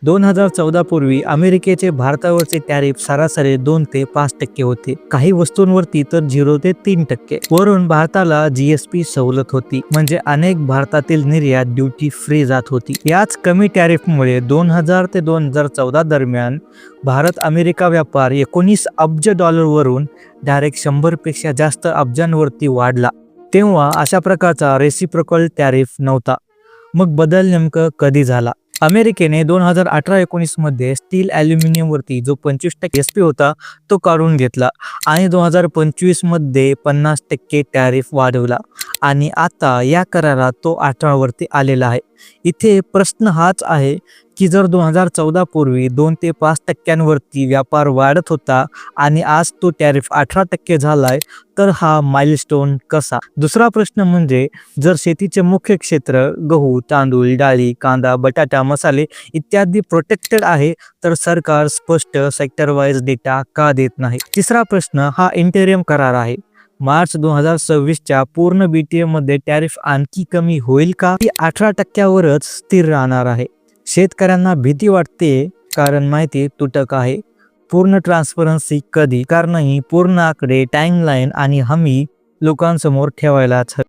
2014 पूर्वी अमेरिकेचे भारतावरचे टॅरिफ सरासरी 2 ते 5% होते. काही वस्तूंवरती तर 0 ते 3%. वरून भारताला जीएसपी सवलत होती, म्हणजे अनेक भारतातील निर्यात ड्युटी फ्री जात होती. याच कमी टॅरिफमुळे 2000 ते 2014 दरम्यान भारत अमेरिका व्यापार 19 अब्ज डॉलरवरून डायरेक्ट 100 पेक्षा जास्त अब्जांवरती वाढला. तेव्हा अशा प्रकारचा रेसिप्रोकल टॅरिफ नव्हता. मग बदल नेमकं कधी झाला? अमेरिकेने 2018-19 मध्ये स्टील ॲल्युमिनियमवरती जो 25% एसपी होता तो काढून घेतला आणि 2025 मध्ये 50% टॅरिफ वाढवला आणि आता या करारात तो 18 वरती आलेला आहे. इथे प्रश्न हाच आहे की जर 2014 पूर्वी 2 ते 5% व्यापार वाढत होता आणि आज तो टॅरिफ 18% झालाय, तर हा माइलस्टोन कसा? दुसरा प्रश्न म्हणजे जर शेतीचे मुख्य क्षेत्र गहू, तांदूळ, डाळी, कांदा, बटाटा, मसाले इत्यादी प्रोटेक्टेड आहे, तर सरकार स्पष्ट सेक्टर वाईज डेटा का देत नाही? तिसरा प्रश्न हा इंटेरियम करार आहे. मार्च 2026च्या पूर्ण BTA मध्ये टॅरिफ आणखी कमी होईल का, की 18% वरच स्थिर राहणार आहे? शेतकऱ्यांना भीती वाटते कारण माहिती तुटक आहे. पूर्ण ट्रान्सपरन्सी कधी? कारण ही पूर्ण आकडे, टाइमलाईन आणि हमी लोकांसमोर ठेवायलाच हवी.